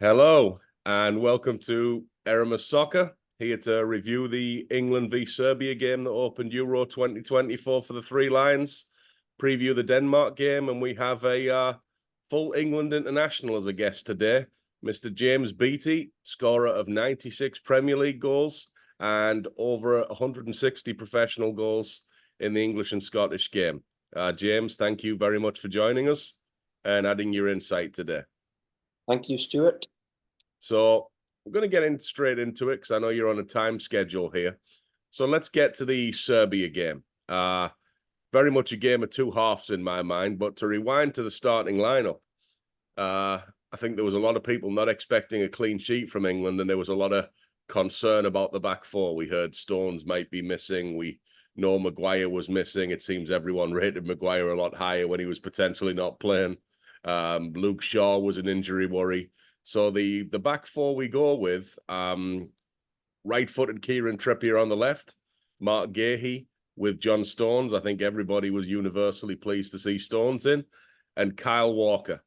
Hello, and welcome to Erimus Soccer, here to review the England v Serbia game that opened Euro 2024 for the Three Lions, preview the Denmark game, and we have a full England international as a guest today, Mr. James Beattie, scorer of 96 Premier League goals and over 160 professional goals in the English and Scottish game. James, thank you very much for joining us and adding your insight today. Thank you, Stuart. So we're going to get straight into it because I know you're on a time schedule here. So let's get to the Serbia game. Very much a game of two halves in my mind, but to rewind to the starting lineup, I think there was a lot of people not expecting a clean sheet from England, and there was a lot of concern about the back four. We heard Stones might be missing. We know Maguire was missing. It seems everyone rated Maguire a lot higher when he was potentially not playing. Luke Shaw was an injury worry. So the back four we go with, right-footed Kieran Trippier on the left, Mark Gahey with John Stones. I think everybody was universally pleased to see Stones in, and Kyle Walker.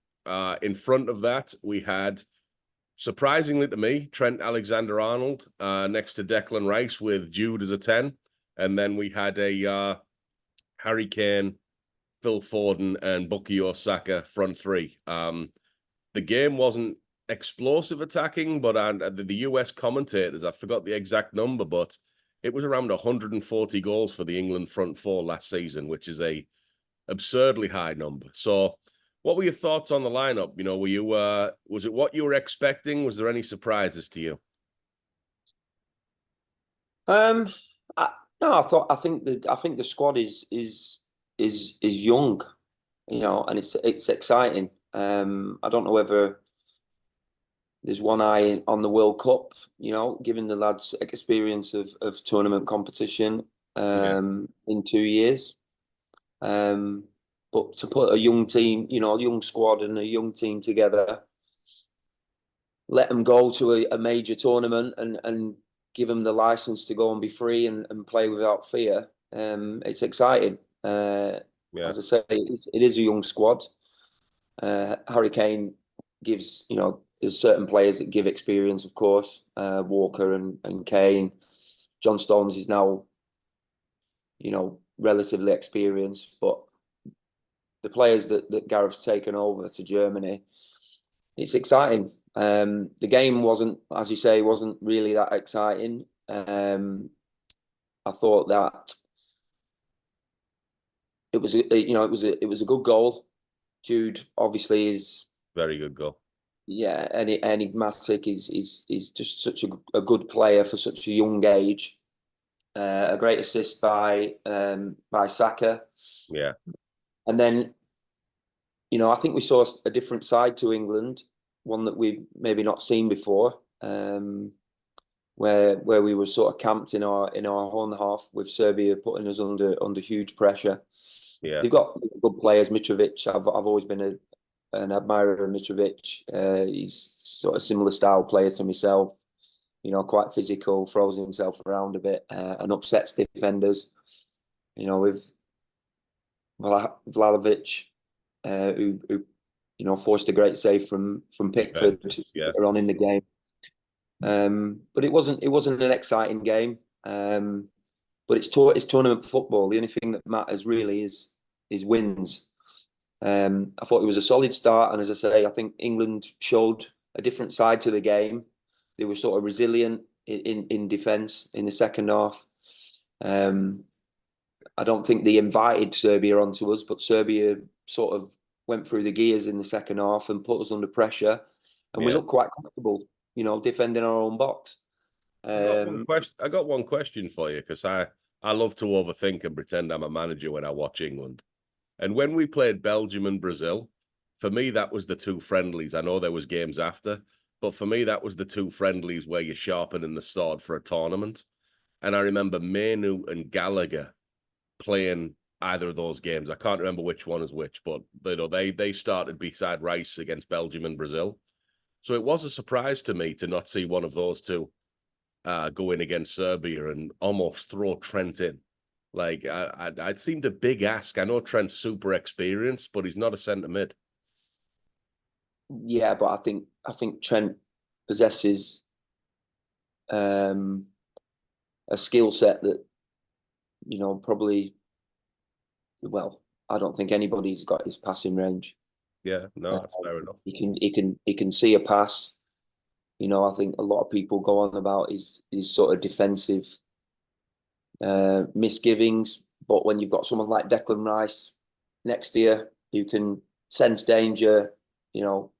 In front of that, we had, surprisingly to me, Trent Alexander-Arnold next to Declan Rice with Jude as a 10. And then we had a Harry Kane, Phil Foden, and Bukayo Saka front three. The game wasn't explosive attacking, but the US commentators, I forgot the exact number, but it was around 140 goals for the England front four last season, which is a absurdly high number. So what were your thoughts on the lineup? You know, were you was it what you were expecting? Was there any surprises to you? No, I think the squad is young, you know, and it's exciting. I don't know whether there's one eye on the World Cup, you know, given the lads' experience of tournament competition in 2 years. But to put a young team, you know, a young squad and a young team together, let them go to a major tournament and give them the license to go and be free and play without fear. It's exciting. As I say, it is a young squad. Harry Kane gives, you know, there's certain players that give experience, of course. Walker and Kane. John Stones is now, you know, relatively experienced, but the players that Gareth's taken over to Germany, it's exciting. The game wasn't, as you say, wasn't really that exciting. I thought that it was, you know, it was a good goal. Jude obviously is very good goal. Yeah, enigmatic. Is just such a good player for such a young age. A great assist by Saka. Yeah. And then, you know, I think we saw a different side to England, one that we've maybe not seen before, where we were sort of camped in our own half, with Serbia putting us under huge pressure. Yeah, they've got good players. Mitrovic, I've always been an admirer of Mitrovic. He's sort of similar style player to myself. You know, quite physical, throws himself around a bit, and upsets defenders. You know, with Vlahovic, who you know, forced a great save from Pickford later on in the game. But it wasn't an exciting game. But it's tournament football. The only thing that matters really is wins. I thought it was a solid start, and as I say, I think England showed a different side to the game. They were sort of resilient in defence in the second half. I don't think they invited Serbia onto us, but Serbia sort of went through the gears in the second half and put us under pressure, and we looked quite comfortable, you know, defending our own box. I got one question for you, because I love to overthink and pretend I'm a manager when I watch England. And when we played Belgium and Brazil, for me, that was the two friendlies. I know there was games after, but for me, that was the two friendlies where you're sharpening the sword for a tournament. And I remember Manu and Gallagher playing either of those games. I can't remember which one is which, but you know, they started beside Rice against Belgium and Brazil. So it was a surprise to me to not see one of those two go in against Serbia and almost throw Trent in. Like, it seemed a big ask. I know Trent's super experienced, but he's not a centre mid. Yeah, but I think Trent possesses a skill set that, you know, probably, well, I don't think anybody's got his passing range. Yeah, no, that's fair enough. He can see a pass. You know, I think a lot of people go on about his sort of defensive misgivings, but when you've got someone like Declan Rice next to you, you can sense danger. You know,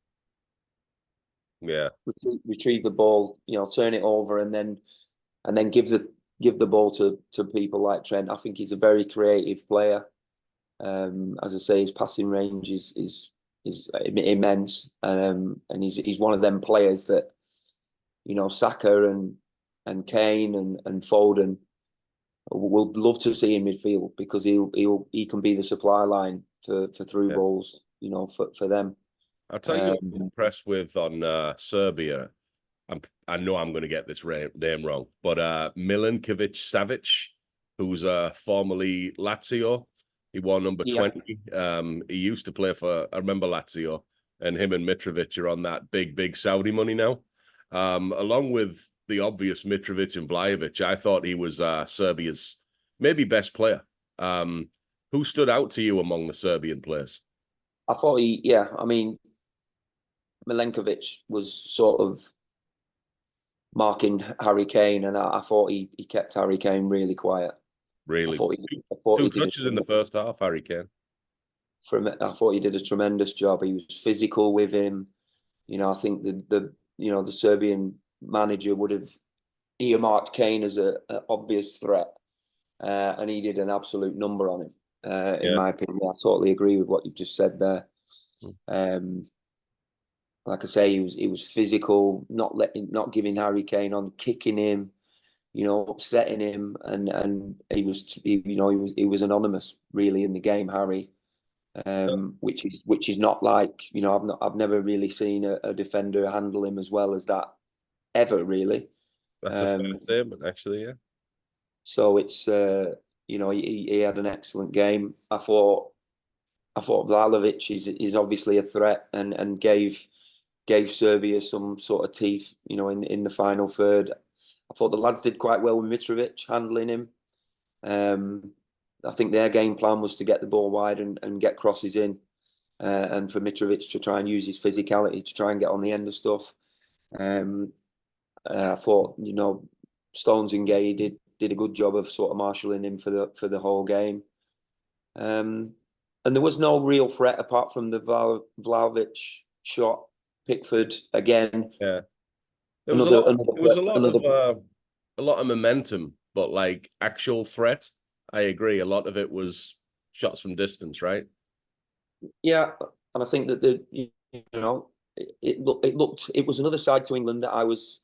Yeah, retrieve the ball. You know, turn it over, and then give the ball to people like Trent. I think he's a very creative player. As I say, his passing range is immense, and he's one of them players that, you know, Saka and Kane and Foden will love to see in midfield, because he can be the supply line for through balls, you know, for them. I'll tell you what I'm impressed with on Serbia. I know I'm going to get this name wrong, but Milinkovic Savic, who's formerly Lazio. He wore number 20. He used to play for, I remember, Lazio, and him and Mitrovic are on that big Saudi money now. Along with the obvious Mitrovic and Vlahovic, I thought he was Serbia's maybe best player. Who stood out to you among the Serbian players? I thought I mean, Milenkovic was sort of marking Harry Kane, and I thought he kept Harry Kane really quiet. Really? I thought Two touches in the first half, Harry Kane. I thought he did a tremendous job. He was physical with him. You know, I think the Serbian manager would have earmarked Kane as an obvious threat, and he did an absolute number on him. In my opinion, I totally agree with what you've just said there. Like I say, he was physical, not giving Harry Kane on, kicking him, you know, upsetting him, and he was anonymous really in the game, Harry. Which is not like, you know, I've never really seen a defender handle him as well as that ever, really. That's a fair statement, actually, yeah. So it's you know, he had an excellent game. I thought Vlahovic is obviously a threat, and gave Serbia some sort of teeth, you know, in the final third. I thought the lads did quite well with Mitrovic handling him. I think their game plan was to get the ball wide and get crosses in, and for Mitrovic to try and use his physicality to try and get on the end of stuff. I thought, you know, Stones and Gay did a good job of sort of marshalling him for the whole game. And there was no real threat apart from the Vlahovic shot. Pickford again. Yeah, there was a lot of momentum, but like actual threat, I agree. A lot of it was shots from distance, right? Yeah, and I think that you know, it was another side to England that I was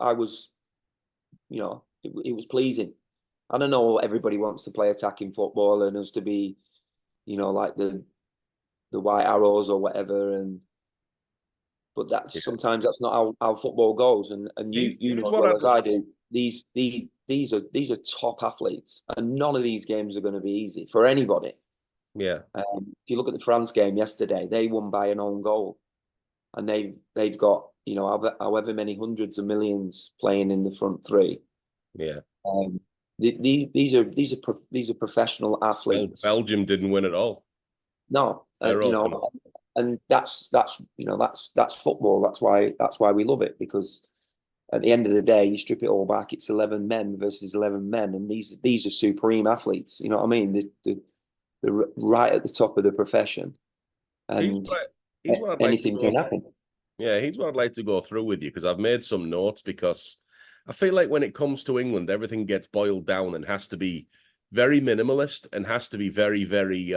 you know, it was pleasing. I don't know, everybody wants to play attacking football and us to be, you know, like the White Arrows or whatever, but sometimes that's not how football goes, and you know as well as I do, these are top athletes, and none of these games are going to be easy for anybody. Yeah. If you look at the France game yesterday, they won by an own goal, and they've got, you know, however many hundreds of millions playing in the front three. Yeah. These are professional athletes. Belgium didn't win at all. No, you know, and that's you know, that's football. That's why we love it, because at the end of the day, you strip it all back, it's 11 men versus 11 men, and these are supreme athletes. You know what I mean? They're right at the top of the profession, and anything can happen. Yeah, he's what I'd like to go through with you, because I've made some notes, because I feel like when it comes to England, everything gets boiled down and has to be very minimalist and has to be very, very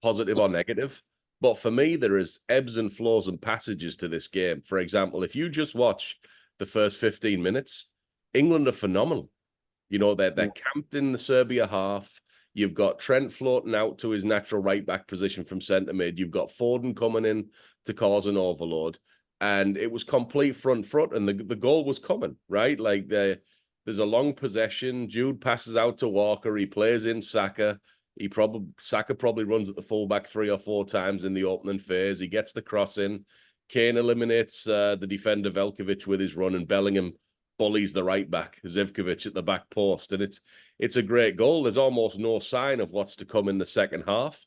positive or negative. But for me, there is ebbs and flows and passages to this game. For example, if you just watch the first 15 minutes, England are phenomenal. You know, they're camped in the Serbia half. You've got Trent floating out to his natural right-back position from centre mid. You've got Foden coming in to cause an overload. And it was complete front, and the goal was coming, right? Like, there's a long possession. Jude passes out to Walker. He plays in Saka. Saka probably runs at the fullback 3 or 4 times in the opening phase. He gets the cross in. Kane eliminates the defender Velkovic with his run, and Bellingham bullies the right back Zivkovic at the back post, and it's a great goal. There's almost no sign of what's to come in the second half.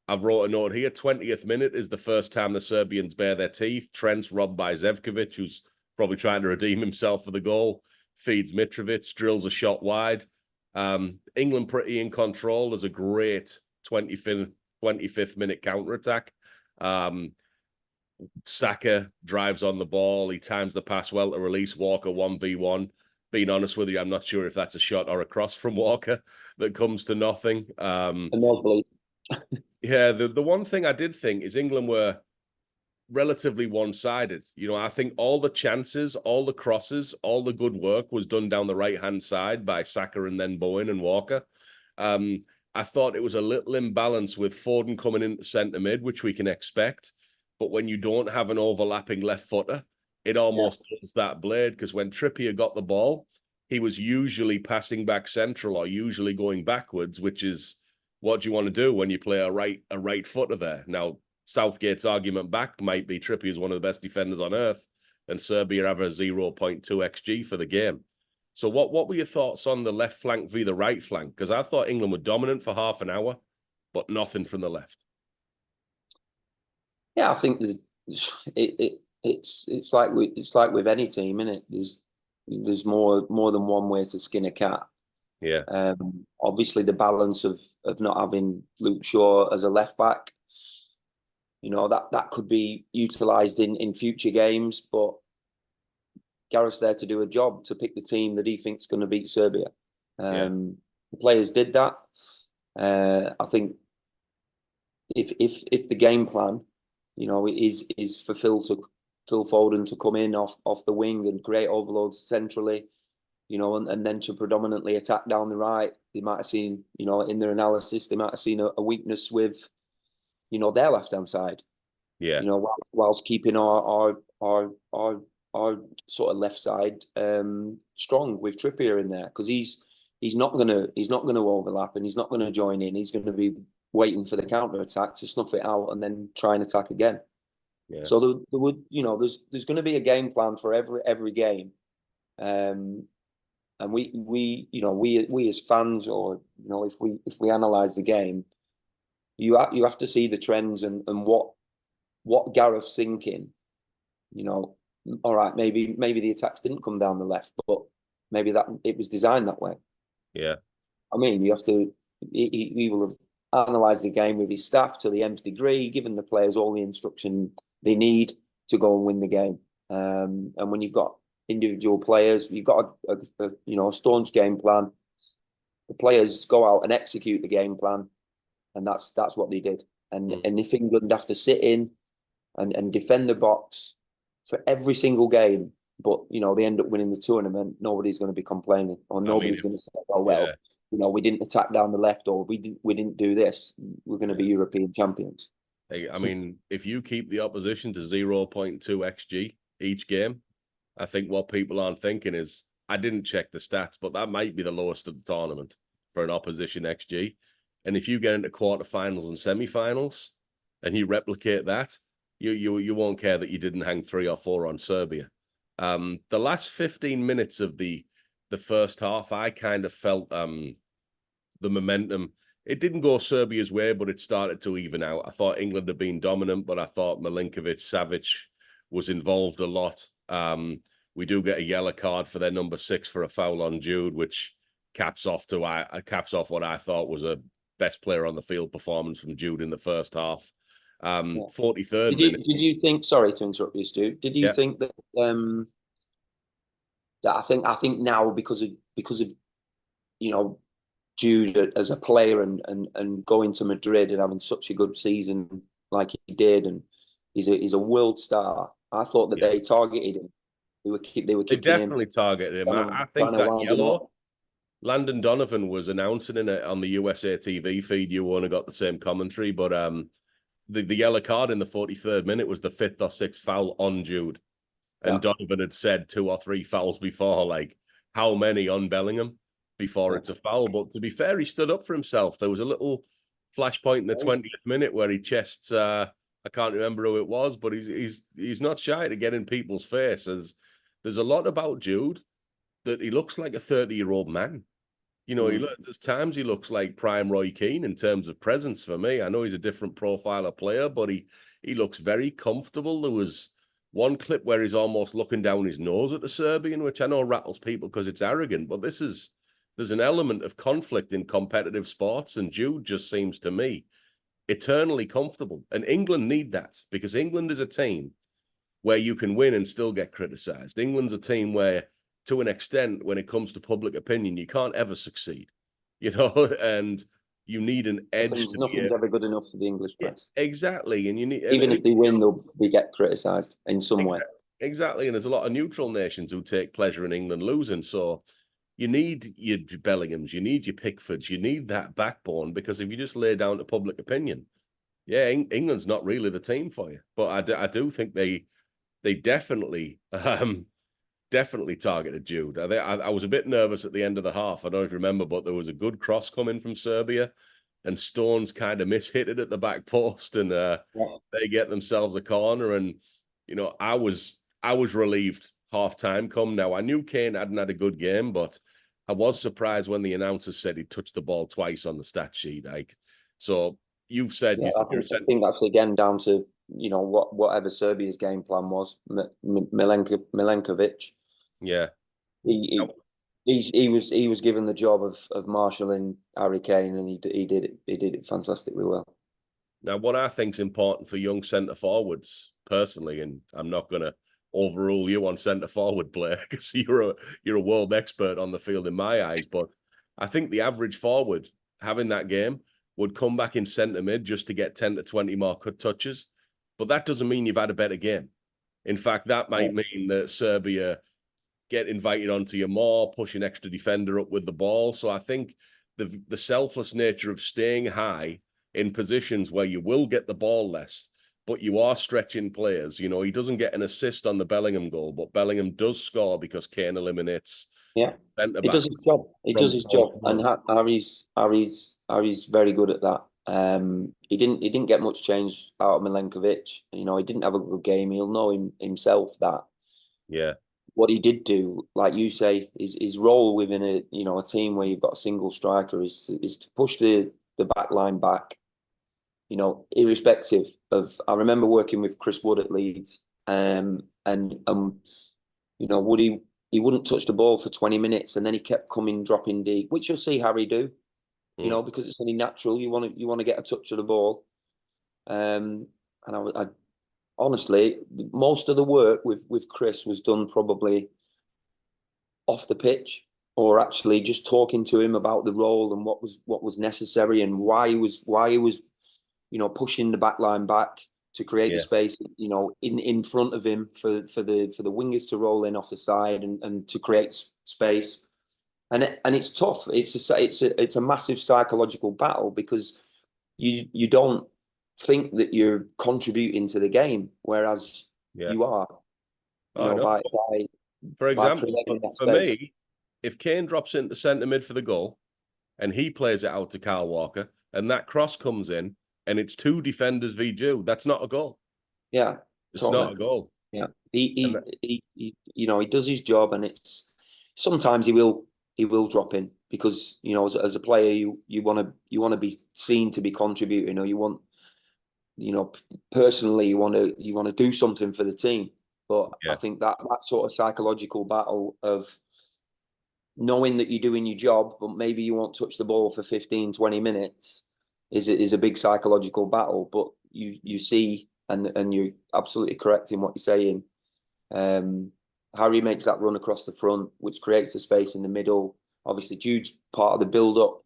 I've wrote a note here. 20th minute is the first time the Serbians bare their teeth. Trent's robbed by Zivkovic, who's probably trying to redeem himself for the goal. Feeds Mitrovic, drills a shot wide. England pretty in control. There's a great 25th minute counter-attack. Saka drives on the ball. He times the pass well to release Walker 1v1. Being honest with you, I'm not sure if that's a shot or a cross from Walker that comes to nothing. Yeah, the one thing I did think is England were relatively one-sided. You know, I think all the chances, all the crosses, all the good work was done down the right-hand side by Saka and then Bowen and Walker. I thought it was a little imbalance with Foden coming into centre mid, which we can expect. But when you don't have an overlapping left footer, it almost does that blade, because when Trippier got the ball, he was usually passing back central or usually going backwards, which is what do you want to do when you play a right footer there? Now, Southgate's argument back might be Trippier is one of the best defenders on earth, and Serbia have a 0.2 XG for the game. So what were your thoughts on the left flank v the right flank? Because I thought England were dominant for half an hour, but nothing from the left. Yeah, I think it's like with any team, isn't it? There's more than one way to skin a cat. Yeah. Obviously, the balance of not having Luke Shaw as a left back, you know, that could be utilised in future games. But Gareth's there to do a job, to pick the team that he thinks going to beat Serbia. The players did that. I think if the game plan, you know, is for Phil Foden to come in off the wing and create overloads centrally, you know, and then to predominantly attack down the right. They might have seen, you know, in their analysis, they might have seen a weakness with, you know, their left-hand side. Yeah. You know, whilst keeping our sort of left side strong with Trippier in there, because he's not gonna overlap, and he's not gonna join in. He's gonna be waiting for the counter attack to snuff it out and then try and attack again. Yeah. So there would, you know, there's going to be a game plan for every game, and we you know, we as fans, or you know, if we analyze the game, you have to see the trends and what Gareth's thinking. You know, all right, maybe the attacks didn't come down the left, but maybe that it was designed that way. Yeah, I mean, you have to. He will have analysed the game with his staff to the nth degree, given the players all the instruction they need to go and win the game. And when you've got individual players, you've got a staunch game plan. The players go out and execute the game plan, and that's what they did. And if England have to sit in and defend the box for every single game, but you know, they end up winning the tournament, nobody's going to be complaining, or nobody's going to say, "Oh well, you know, we didn't attack down the left, or we didn't do this. We're going to be European champions." I mean, if you keep the opposition to 0.2 XG each game, I think what people aren't thinking is, I didn't check the stats, but that might be the lowest of the tournament for an opposition XG. And if you get into quarterfinals and semifinals and you replicate that, you won't care that you didn't hang 3 or 4 on Serbia. The last 15 minutes of the first half, I kind of felt the momentum. It didn't go Serbia's way, but it started to even out. I thought England had been dominant, but I thought Milinkovic, Savic was involved a lot. We do get a yellow card for their number 6 for a foul on Jude, which caps off what I thought was a best player on the field performance from Jude in the first half. 43rd minute. Did you think? Sorry to interrupt you, Stu. Did you think that? That I think now because of you know, Jude as a player and going to Madrid and having such a good season like he did, and he's a world star. I thought that they targeted him. They definitely targeted him. I think that yellow. Landon Donovan was announcing it on the USA TV feed. You only got the same commentary, but the yellow card in the 43rd minute was the 5th or 6th foul on Jude. And Donovan had said 2 or 3 fouls before, like, how many on Bellingham before it's a foul? But to be fair, he stood up for himself. There was a little flashpoint in the 20th minute where he chests I can't remember who it was, but he's not shy to get in people's faces. There's a lot about Jude that he looks like a 30-year-old man. You know, there's times he looks like prime Roy Keane in terms of presence for me. I know he's a different profile of player, but he looks very comfortable. There was one clip where he's almost looking down his nose at the Serbian, which I know rattles people because it's arrogant, but there's an element of conflict in competitive sports, and Jude just seems to me eternally comfortable. And England need that, because England is a team where you can win and still get criticised. England's a team where, to an extent, when it comes to public opinion, you can't ever succeed, and you need an edge. Nothing's ever good enough for the English press. Exactly. And you need, even if they win, they'll get criticised in some way. Exactly. And there's a lot of neutral nations who take pleasure in England losing. So you need your Bellinghams, you need your Pickfords, you need that backbone, because if you just lay down to public opinion, England's not really the team for you. But I do think they definitely targeted Jude. I was a bit nervous at the end of the half. I don't know if you remember, but there was a good cross coming from Serbia, and Stones kind of mishit it at the back post, and they get themselves a corner. And I was relieved half time come. Now, I knew Kane hadn't had a good game, but I was surprised when the announcers said he touched the ball twice on the stat sheet. So you've said, I think that's again down to whatever Serbia's game plan was. Milenkovic. Yeah, he was given the job of marshalling Harry Kane, and he did it fantastically well. Now, what I think is important for young centre forwards, personally, and I'm not going to overrule you on centre forward play because you're a world expert on the field in my eyes, but I think the average forward having that game would come back in centre mid just to get 10 to 20 more cut touches, but that doesn't mean you've had a better game. In fact, that might mean that Serbia get invited onto you more, push an extra defender up with the ball. So I think the selfless nature of staying high in positions where you will get the ball less, but you are stretching players. He doesn't get an assist on the Bellingham goal, but Bellingham does score because Kane eliminates. Yeah, he does his job. He does his job, and Harry's very good at that. He didn't get much change out of Milenkovic. He didn't have a good game. He'll know himself that. Yeah. What he did do, like you say, his role within a team where you've got a single striker is to push the back line back. Irrespective of, I remember working with Chris Wood at Leeds, and Woody, he wouldn't touch the ball for 20 minutes, and then he kept dropping deep, which you'll see Harry do, because it's only natural. You want to get a touch of the ball, and I honestly, most of the work with Chris was done probably off the pitch, or actually just talking to him about the role and what was necessary, and why he was pushing the back line back to create the space, in front of him for the wingers to roll in off the side and to create space. And it's tough. It's a massive psychological battle, because you don't think that you're contributing to the game, whereas you are. For example, for me, if Kane drops into centre mid for the goal and he plays it out to Kyle Walker and that cross comes in and it's two defenders v Jude, that's not a goal. Yeah, it's not a goal. Yeah, he does his job, and it's sometimes he will drop in because as a player you want to be seen to be contributing, or you want personally you want to do something for the team. But I think that sort of psychological battle of knowing that you're doing your job, but maybe you won't touch the ball for 15, 20 minutes is a big psychological battle. But you see, and you're absolutely correct in what you're saying. Harry makes that run across the front, which creates the space in the middle. Obviously, Jude's part of the build-up.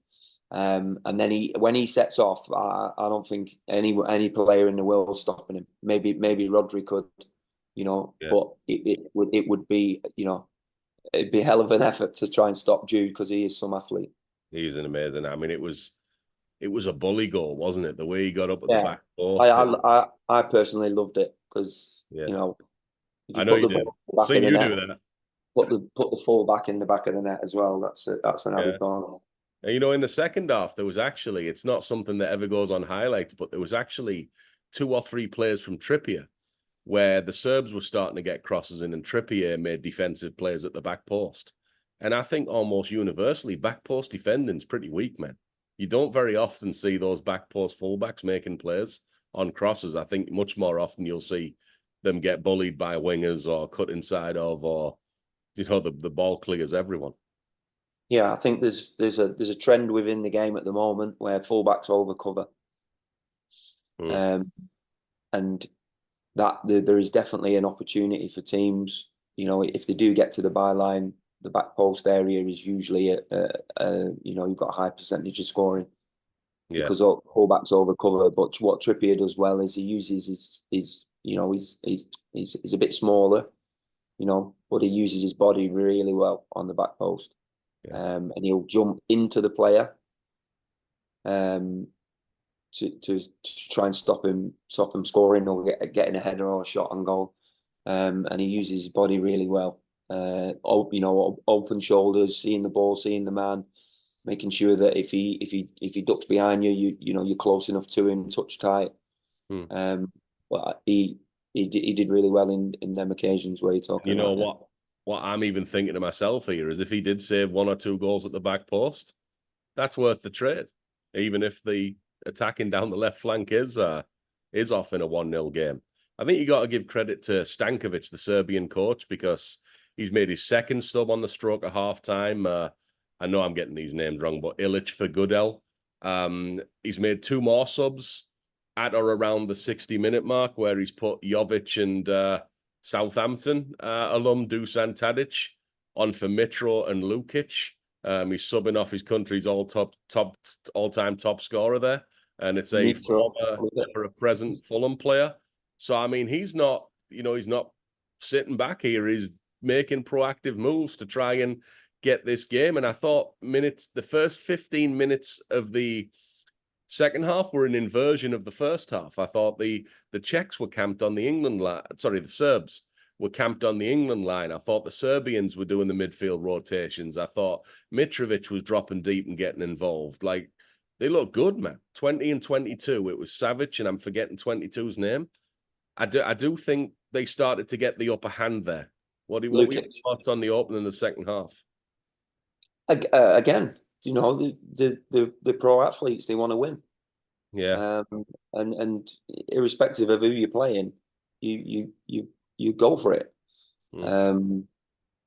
And then when he sets off, I don't think any player in the world is stopping him. Maybe Rodri could, but it would be, it'd be a hell of an effort to try and stop Jude, because he is some athlete. He's an amazing. I mean, it was a bully goal, wasn't it? The way he got up at the back post. I personally loved it, because I know you do. So you do that. Put the full back in the back of the net as well. That's an added bonus. And in the second half, there was actually, it's not something that ever goes on highlights, but there was actually 2 or 3 players from Trippier, where the Serbs were starting to get crosses in, and Trippier made defensive plays at the back post. And I think almost universally, back post defending's pretty weak, man. You don't very often see those back post fullbacks making plays on crosses. I think much more often you'll see them get bullied by wingers or cut inside of, or the ball clears everyone. Yeah, I think there's a trend within the game at the moment where fullbacks overcover, and that there is definitely an opportunity for teams. If they do get to the byline, the back post area is usually you've got a high percentage of scoring because fullbacks overcover. But what Trippier does well is he uses he's a bit smaller, but he uses his body really well on the back post. And he'll jump into the player to try and stop him scoring or getting a header or a shot on goal. And he uses his body really well. Open shoulders, seeing the ball, seeing the man, making sure that if he ducks behind you, you're close enough to him, touch tight. But he did really well in them occasions where you're talking about. What I'm even thinking to myself here is if he did save 1 or 2 goals at the back post, that's worth the trade, even if the attacking down the left flank is off in a 1-0 game. I think you got to give credit to Stankovic, the Serbian coach, because he's made his second sub on the stroke at half-time. I know I'm getting these names wrong, but Ilic for Goodell. He's made 2 more subs at or around the 60-minute mark, where he's put Jovic and Southampton alum Dusan Tadic on for Mitro and Lukic. He's subbing off his country's all-time top scorer there, and it's a former present Fulham player. So I mean, he's not sitting back here. He's making proactive moves to try and get this game. And I thought the first 15 minutes of the second half were an inversion of the first half. I thought the Czechs were camped on the England line. Sorry, the Serbs were camped on the England line. I thought the Serbians were doing the midfield rotations. I thought Mitrovic was dropping deep and getting involved. Like, they look good, man. 20 and 22. It was Savic, and I'm forgetting 22's name. I do think they started to get the upper hand there. What were your thoughts on the opening in the second half? Again, the pro athletes, they want to win. Yeah. And irrespective of who you're playing, you go for it. And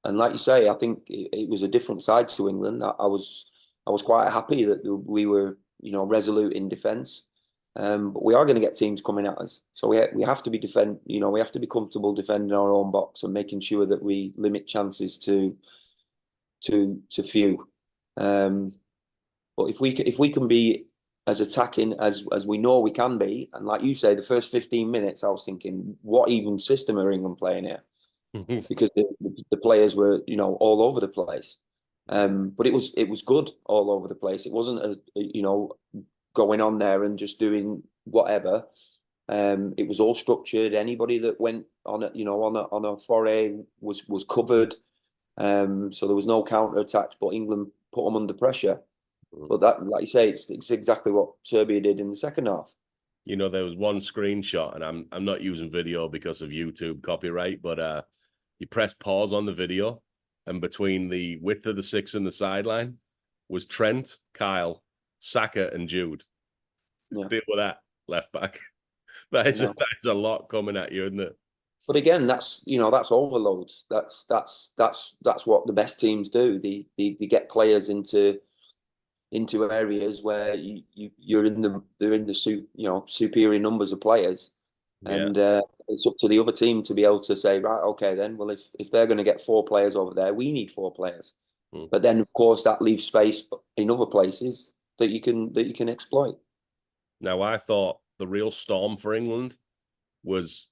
like you say, I think it was a different side to England. I was quite happy that we were resolute in defence. But we are going to get teams coming at us, so we have to be we have to be comfortable defending our own box and making sure that we limit chances to few. But if we can be as attacking as we know we can be, and like you say, the first 15 minutes, I was thinking, what even system are England playing here? Because the players were all over the place. But it was good all over the place. It wasn't going on there and just doing whatever. It was all structured. Anybody that went on a foray was covered. So there was no counter attacks, but England put them under pressure. But that, like you say, it's exactly what Serbia did in the second half. There was one screenshot, and I'm not using video because of YouTube copyright, but you press pause on the video, and between the width of the 6 and the sideline was Trent, Kyle, Saka, and Jude. Yeah. Deal with that, left back. That is a lot coming at you, isn't it? But again, that's overloads. That's what the best teams do. They get players into areas where they're in the superior numbers of players, and it's up to the other team to be able to say, right, okay, then, well, if they're going to get 4 players over there, we need 4 players. But then, of course, that leaves space in other places that you can exploit. Now, I thought the real storm for England was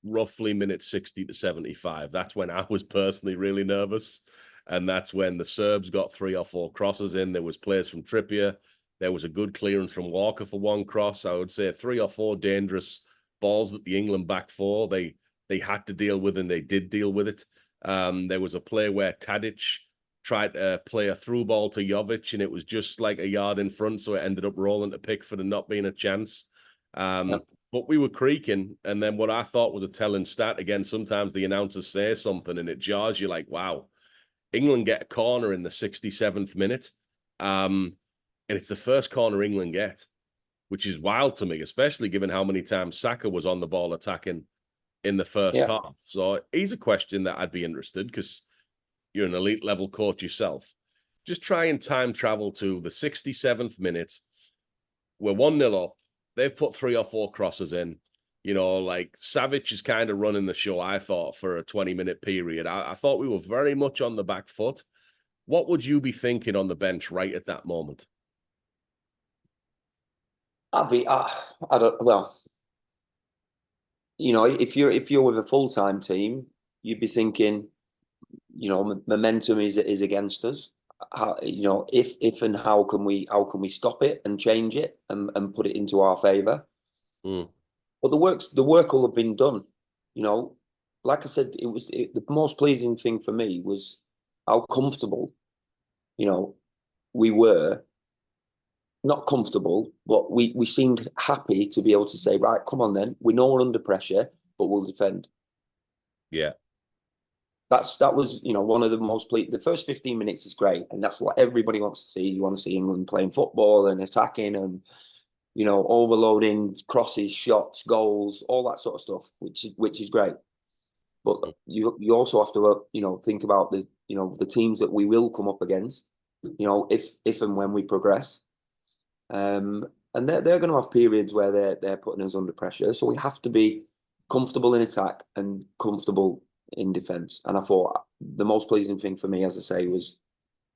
roughly minutes 60 to 75. That's when I was personally really nervous. And that's when the Serbs got 3 or 4 crosses in. There was players from Trippier. There was a good clearance from Walker for 1 cross. I would say 3 or 4 dangerous balls that the England back 4, they had to deal with, and they did deal with it. There was a play where Tadic tried to play a through ball to Jovic, and it was just like a yard in front, so it ended up rolling to Pickford and not being a chance. but we were creaking. And then what I thought was a telling stat, again, sometimes the announcers say something and it jars you like, wow, England get a corner in the 67th minute. And it's the first corner England get, which is wild to me, especially given how many times Saka was on the ball attacking in the first half. So he's a question that I'd be interested, because you're an elite level coach yourself. Just try and time travel to the 67th minute. We're 1-0 up. They've put 3 or 4 crosses in. You know, like Savic is kind of running the show, I thought, for a 20-minute period. I thought we were very much on the back foot. What would you be thinking on the bench right at that moment? I don't, well, you know, if you're with a full-time team, you'd be thinking, you know, momentum is against us. How, you know, if and how can we stop it and change it and put it into our favor? But the work will have been done. You know, like I said, the most pleasing thing for me was how comfortable, you know, we were. Not comfortable, but we seemed happy to be able to say, right, come on then. We know we're under pressure, but we'll defend. Yeah. That was, you know, one of the most the first 15 minutes is great, and that's what everybody wants to see. You want to see England playing football and attacking and, you know, overloading crosses, shots, goals, all that sort of stuff, which is great. But you also have to, you know, think about the, you know, the teams that we will come up against, you know, if and when we progress. And they're going to have periods where they're putting us under pressure, so we have to be comfortable in attack and comfortable in defence. And I thought the most pleasing thing for me, as I say, was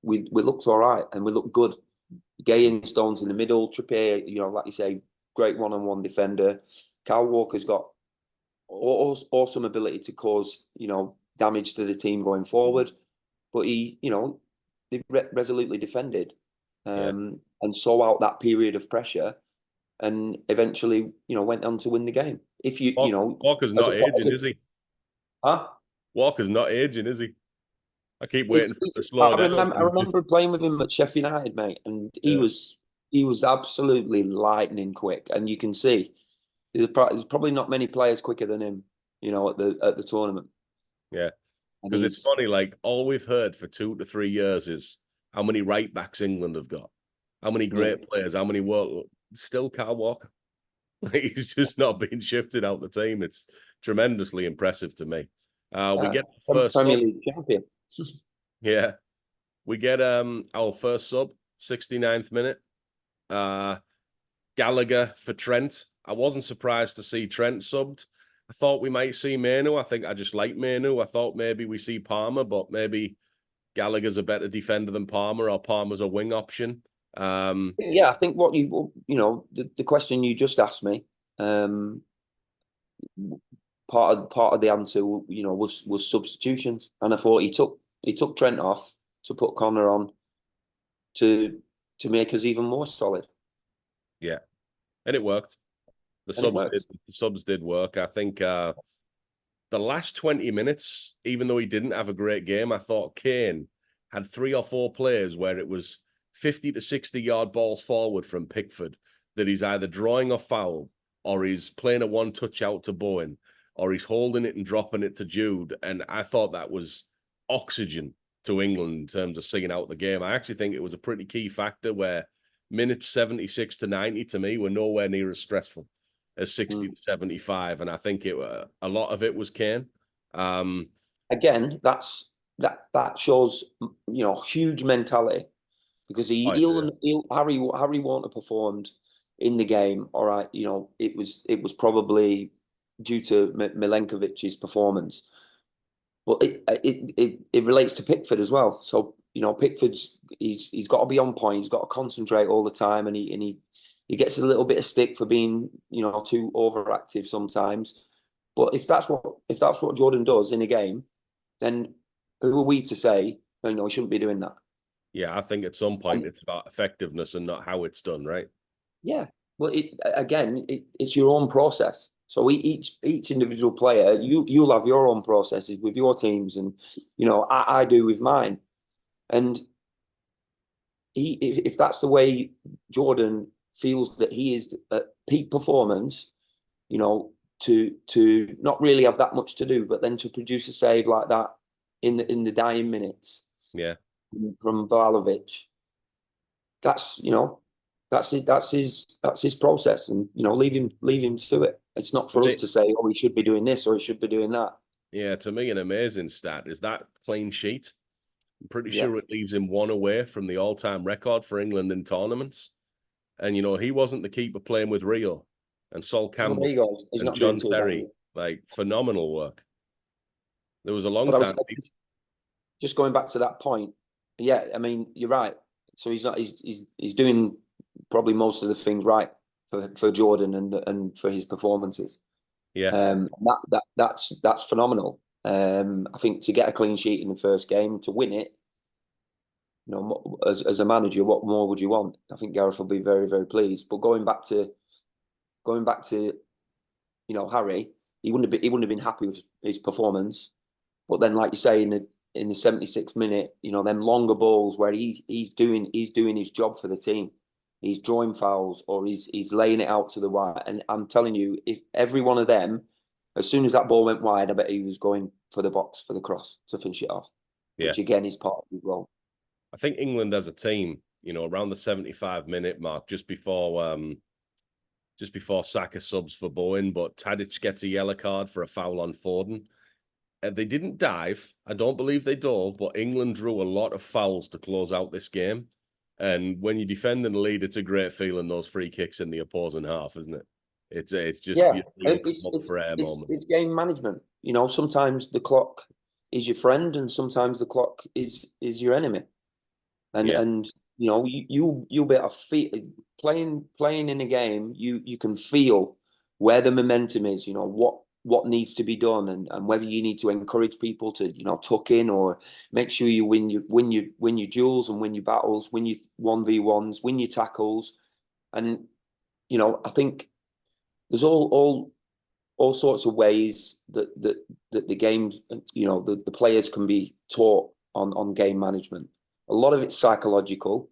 we looked all right and we looked good. Gay and Stones in the middle, Trippier, you know, like you say, great one-on-one defender. Kyle Walker's got awesome ability to cause, you know, damage to the team going forward, but he, you know, they resolutely defended. And saw out that period of pressure, and eventually, you know, went on to win the game. If you know, Walker's not aging, is he? Huh? Walker's not aging, is he? I keep waiting for him to slow I down. remember playing with him at Sheffield United, mate, and he was absolutely lightning quick, and you can see there's probably not many players quicker than him, you know, at the tournament. Yeah, because it's funny, like all we've heard for 2 to 3 years is how many right backs England have got, how many great players, how many world. Still Kyle Walker. He's just not being shifted out the team. It's tremendously impressive to me. We get first Premier League champion. Yeah, we get our first sub, 69th minute. Gallagher for Trent. I wasn't surprised to see Trent subbed. I thought we might see Manu. I think I just like Manu. I thought maybe we see Palmer, but maybe Gallagher's a better defender than Palmer, or Palmer's a wing option. Yeah, I think what you know, the question you just asked me, part of the answer, you know, was substitutions, and I thought he took Trent off to put Connor on to make us even more solid. Yeah, and it worked. The subs did work. I think the last 20 minutes, even though he didn't have a great game, I thought Kane had 3 or 4 players where it was 50 to 60-yard balls forward from Pickford that he's either drawing a foul, or he's playing a one-touch out to Bowen, or he's holding it and dropping it to Jude. And I thought that was oxygen to England in terms of seeing out the game. I actually think it was a pretty key factor where minutes 76 to 90 to me were nowhere near as stressful as 60 to 75. And I think a lot of it was Kane. Again, that shows, you know, huge mentality, because Harry won't have performed in the game. All right, you know, it was probably due to Milenkovic's performance, but it relates to Pickford as well. So, you know, Pickford's he's got to be on point. He's got to concentrate all the time, and he gets a little bit of stick for being, you know, too overactive sometimes. But if that's what Jordan does in a game, then who are we to say, you know, he shouldn't be doing that? Yeah, I think at some point it's about effectiveness and not how it's done, right? Yeah. Well, it's your own process. So each individual player, you'll have your own processes with your teams, and, you know, I do with mine. And if that's the way Jordan feels that he is at peak performance, you know, to not really have that much to do, but then to produce a save like that in the dying minutes. Yeah. From Vlahovic. That's, you know, that's his process, and you know, leave him to it. It's not for us to say, oh, he should be doing this or he should be doing that. Yeah, to me, an amazing stat is that clean sheet. I'm pretty Yeah. sure it leaves him one away from the all-time record for England in tournaments. And, you know, he wasn't the keeper playing with Rio. And Sol Well, there Campbell you go. He's and not doing John too bad. Terry, like, phenomenal work. There was a long But I was time. just going back to that point. Yeah, I mean, you're right. So he's not. He's doing probably most of the things right for Jordan and for his performances. Yeah. That's phenomenal. I think to get a clean sheet in the first game, to win it, you know, as a manager, what more would you want? I think Gareth will be very, very pleased. But going back to, you know, Harry, he wouldn't have been happy with his performance. But then, like you say, in the 76th minute, you know, them longer balls where he's doing his job for the team. He's drawing fouls or he's laying it out to the wide. And I'm telling you, if every one of them, as soon as that ball went wide, I bet he was going for the box for the cross to finish it off. Yeah. Which again is part of his role. I think England as a team, you know, around the 75-minute mark, just before Saka subs for Bowen, but Tadic gets a yellow card for a foul on Foden. They didn't dive. I don't believe they dove, but England drew a lot of fouls to close out this game. And when you defend and lead, it's a great feeling, those free kicks in the opposing half, isn't it? It's just it's game management. You know, sometimes the clock is your friend, and sometimes the clock is your enemy. And you know, you'll be able to feel playing in a game. You can feel where the momentum is. You know what needs to be done, and whether you need to encourage people to, you know, tuck in or make sure you win your duels and win your battles, win your 1v1s, win your tackles, and you know, I think there's all sorts of ways that the games, you know, the players can be taught on game management. A lot of it's psychological,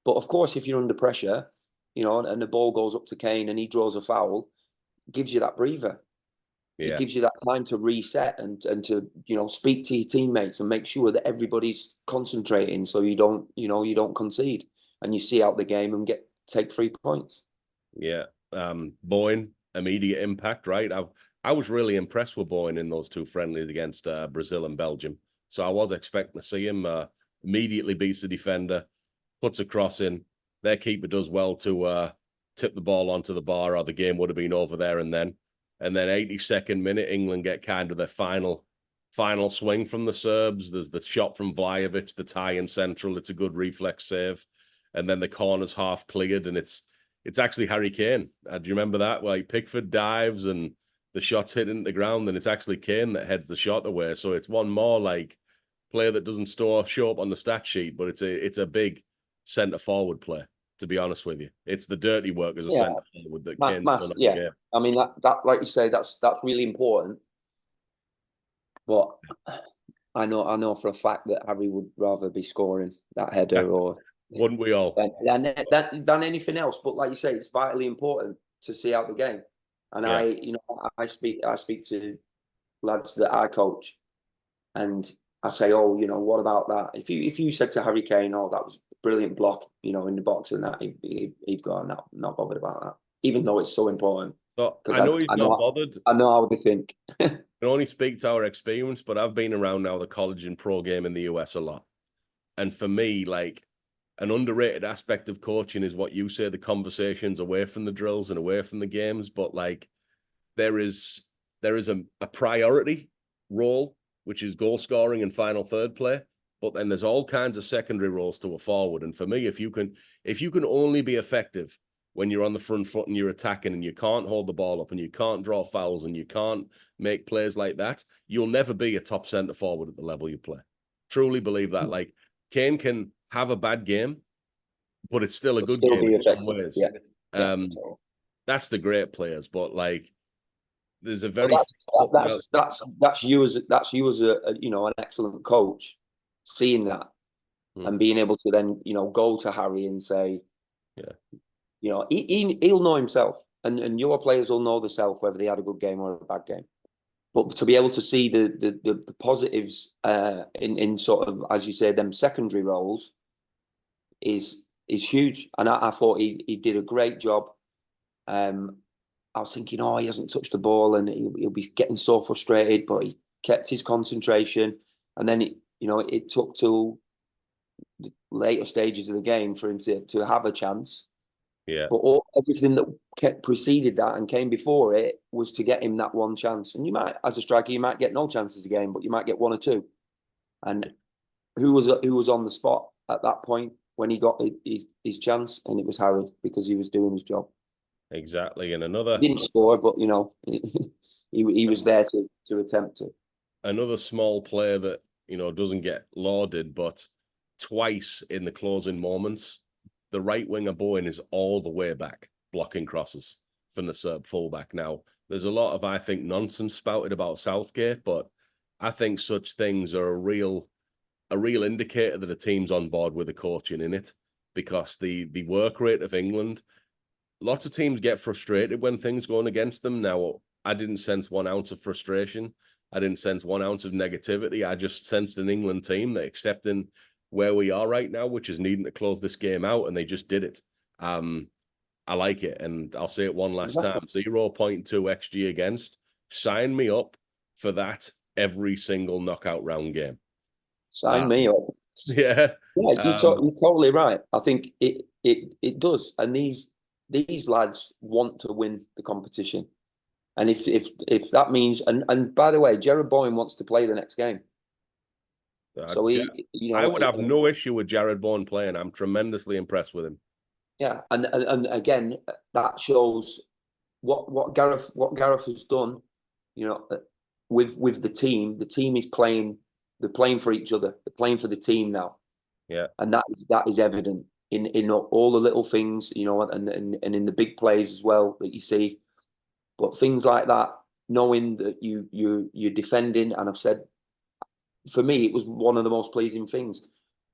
but of course, if you're under pressure, you know, and the ball goes up to Kane and he draws a foul, it gives you that breather. Yeah. It gives you that time to reset and to, you know, speak to your teammates and make sure that everybody's concentrating, so you don't concede and you see out the game and take 3 points. Yeah. Bowen, immediate impact, right? I was really impressed with Bowen in those two friendlies against Brazil and Belgium. So I was expecting to see him. Immediately beats the defender, puts a cross in. Their keeper does well to tip the ball onto the bar, or the game would have been over there and then. And then 82nd minute, England get kind of their final swing from the Serbs. There's the shot from Vlahovic, the tie in central. It's a good reflex save. And then the corner's half cleared, and it's actually Harry Kane. Do you remember that? Like Pickford dives and the shot's hitting the ground, and it's actually Kane that heads the shot away. So it's one more like player that doesn't show up on the stat sheet, but it's a big centre forward play. To be honest with you, it's the dirty work as a centre forward that Kane's done. Yeah, I mean that like you say, that's really important. But I know for a fact that Harry would rather be scoring that header, or wouldn't we all? Than anything else. But like you say, it's vitally important to see out the game. And I speak to lads that I coach, and I say, oh, you know, what about that? If you said to Harry Kane, oh, that was a brilliant block, you know, in the box and that, he'd go, not bothered about that, even though it's so important. So I know he's not bothered. I know how they think. I can only speak to our experience, but I've been around now the college and pro game in the US a lot. And for me, like, an underrated aspect of coaching is what you say, the conversations away from the drills and away from the games. But like, there is a priority role, which is goal scoring and final third play. But then there's all kinds of secondary roles to a forward. And for me, if you can only be effective when you're on the front foot and you're attacking and you can't hold the ball up and you can't draw fouls and you can't make plays like that, you'll never be a top centre forward at the level you play. Truly believe that. Like, Kane can have a bad game, but it's still a good game in some ways. Yeah. That's the great players, but like, there's a very that's you as a you know, an excellent coach, seeing that and being able to then, you know, go to Harry and say, you know, he'll know himself, and your players will know themselves whether they had a good game or a bad game. But to be able to see the positives in sort of, as you say, them secondary roles is huge. And I thought he did a great job. I was thinking, oh, he hasn't touched the ball and he'll be getting so frustrated, but he kept his concentration. And then it took till the later stages of the game for him to have a chance. Yeah. But everything that preceded that and came before it was to get him that one chance. And you might, as a striker, you might get no chances a game, but you might get one or two. And who was on the spot at that point when he got his chance? And it was Harry, because he was doing his job. Exactly. And another, He didn't score, but he was there to attempt to. Another small player that doesn't get lauded, but twice in the closing moments, the right winger Bowen is all the way back blocking crosses from the Serb fullback. Now, there's a lot of, I think, nonsense spouted about Southgate, but I think such things are a real indicator that a team's on board with the coaching in it, because the work rate of England, lots of teams get frustrated when things going against them. Now, I didn't sense 1 ounce of frustration. I didn't sense 1 ounce of negativity. I just sensed an England team that accepting where we are right now, which is needing to close this game out, and they just did it. I like it, and I'll say it one last time. 0.2 XG against. Sign me up for that every single knockout round game. Sign me up. Yeah. Yeah, you're totally right. I think it does. And these lads want to win the competition. And if that means, and by the way, Jared Bowen wants to play the next game. So I would have no issue with Jared Bowen playing. I'm tremendously impressed with him. Yeah, and again, that shows what Gareth has done. With the team. The team is playing. They're playing for each other. They're playing for the team now. Yeah, and that is evident in all the little things, and in the big plays as well that you see. But things like that, knowing that you're defending, and I've said, for me, it was one of the most pleasing things.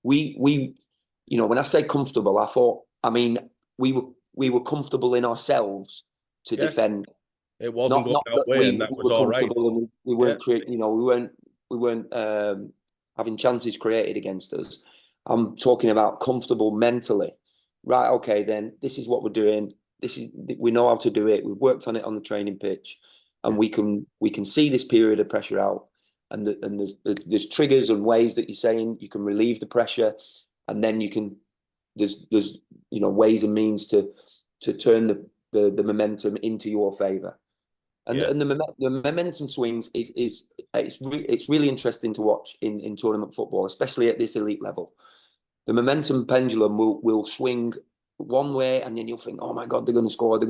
We when I say comfortable, I mean we were comfortable in ourselves to defend. It wasn't going that way, and that was all right. And we weren't creating, we weren't having chances created against us. I'm talking about comfortable mentally. Right, okay, then this is what we're doing. We know how to do it. We've worked on it on the training pitch, and we can see this period of pressure out. And there's triggers and ways that you're saying you can relieve the pressure, and then there's ways and means to turn the momentum into your favour. And the momentum swings it's really interesting to watch in tournament football, especially at this elite level. The momentum pendulum will swing one way, and then you'll think, oh my God, they're going to score, they're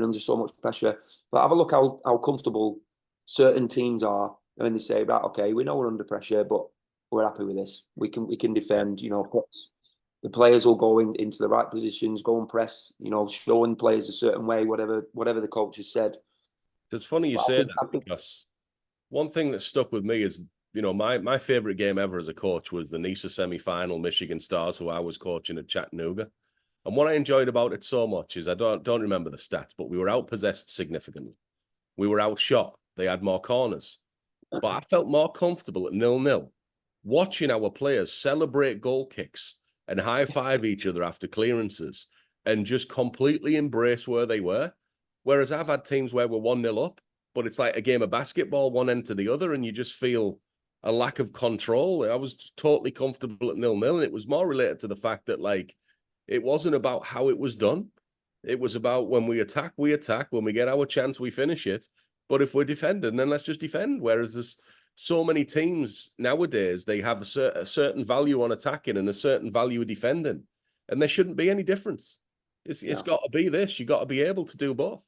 under so much pressure. But have a look how comfortable certain teams are when they say, right, okay, we know we're under pressure, but we're happy with this. We can defend, the players will go into the right positions, go and press, showing players a certain way, whatever the coach has said. It's funny you say that, because one thing that stuck with me is, my favorite game ever as a coach was the NISA semi-final, Michigan Stars, who I was coaching at Chattanooga. And what I enjoyed about it so much is, I don't remember the stats, but we were outpossessed significantly. We were outshot. They had more corners. But I felt more comfortable at 0-0 watching our players celebrate goal kicks and high-five each other after clearances and just completely embrace where they were. Whereas I've had teams where we're 1-0 up, but it's like a game of basketball, one end to the other, and you just feel a lack of control. I was totally comfortable at 0-0, and it was more related to the fact that, like, it wasn't about how it was done. It was about when we attack, we attack. When we get our chance, we finish it. But if we're defending, then let's just defend. Whereas there's so many teams nowadays, they have a certain value on attacking and a certain value of defending. And there shouldn't be any difference. It's got to be this. You've got to be able to do both.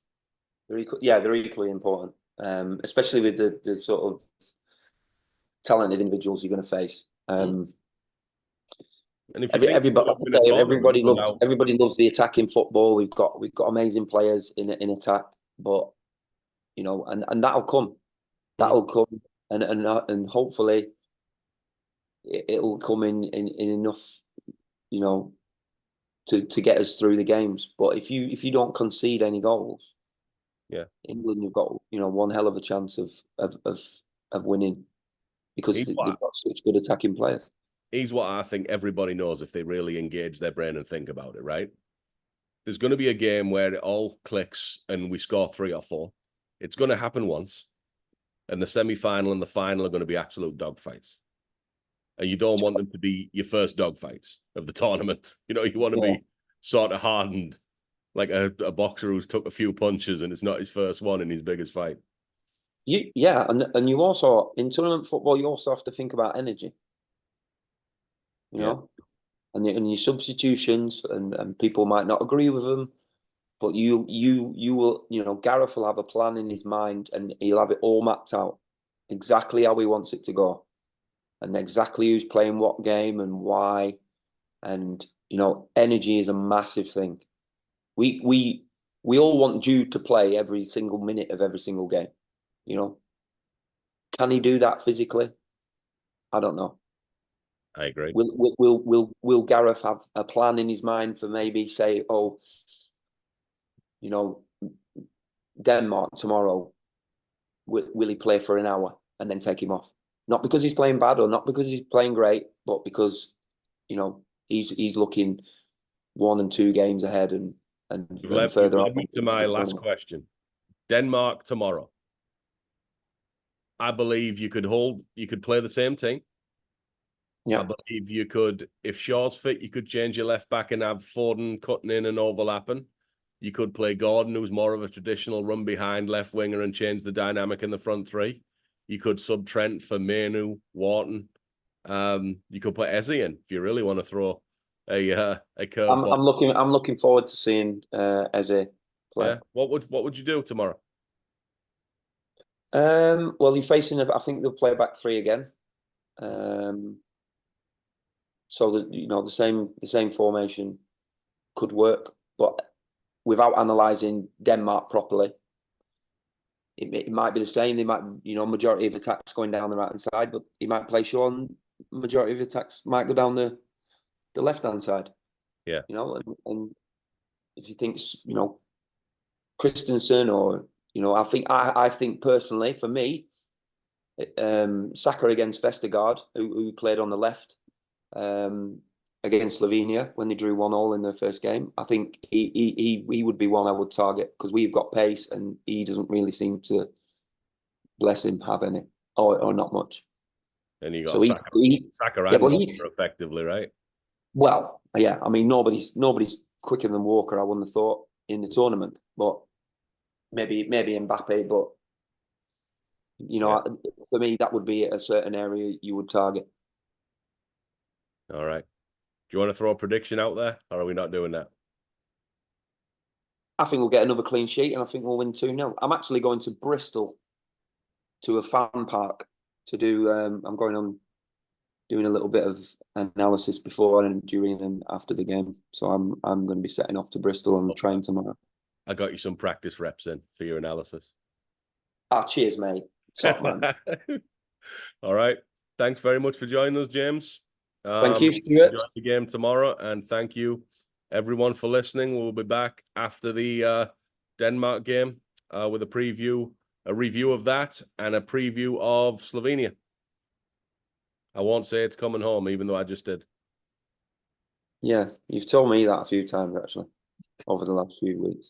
They're equally important, especially with the sort of talented individuals you're going to face. And if everybody loves the attacking football. We've got amazing players in attack, but and that'll come, and hopefully it'll come in enough, to get us through the games. But if you don't concede any goals, Yeah. England have got, one hell of a chance of winning because He's they've got such good attacking players. He's what I think everybody knows if they really engage their brain and think about it, right? There's going to be a game where it all clicks and we score 3 or 4. It's going to happen once. And the semi-final and the final are going to be absolute dogfights. And you don't want them to be your first dogfights of the tournament. You want to be sort of hardened, like a boxer who's took a few punches and it's not his first one in his biggest fight. And you also, in tournament football, you also have to think about energy. And your substitutions, and people might not agree with them, but you will, Gareth will have a plan in his mind and he'll have it all mapped out, exactly how he wants it to go, and exactly who's playing what game and why. And energy is a massive thing. We all want Jude to play every single minute of every single game. Can he do that physically? I don't know. I agree. Will Gareth have a plan in his mind for maybe say, Denmark tomorrow? Will he play for an hour and then take him off? Not because he's playing bad or not because he's playing great, but because he's looking 1 and 2 games ahead and further you've on. led me to my last question. Denmark tomorrow. I believe you could play the same team. Yeah. I believe you could, if Shaw's fit, you could change your left back and have Foden cutting in and overlapping. You could play Gordon, who's more of a traditional run behind left winger, and change the dynamic in the front 3. You could sub Trent for Manu, Wharton. You could put Eze in if you really want to throw a curveball. I'm looking forward to seeing Eze play. Yeah. What would you do tomorrow? Well, you're facing. I think they'll play back 3 again. So that the same formation could work, but without analysing Denmark properly, it might be the same. They might, majority of attacks going down the right hand side, but he might play Shaw, and majority of attacks might go down the left hand side. Yeah. And if you think, Christensen or I think personally for me, Saka against Vestergaard, who played on the left. Against Slovenia when they drew 1-1 in their first game, I think he would be one I would target because we've got pace and he doesn't really seem to, bless him, have any or not much. And you got Saka and Walker effectively, right? Well, yeah, I mean nobody's quicker than Walker, I wouldn't have thought, in the tournament, but maybe Mbappe, but for me that would be a certain area you would target. All right. Do you want to throw a prediction out there, or are we not doing that? I think we'll get another clean sheet, and I think we'll win 2-0. I'm actually going to Bristol to a fan park to do. I'm going on doing a little bit of analysis before and during and after the game. So I'm going to be setting off to Bristol on the train tomorrow. I got you some practice reps in for your analysis. Cheers, mate. Top man. All right. Thanks very much for joining us, James. Thank you, Stuart. Enjoy the game tomorrow, and thank you everyone for listening. We'll be back after the Denmark game with a review of that, and a preview of Slovenia. I won't say it's coming home, even though I just did. Yeah, you've told me that a few times actually over the last few weeks.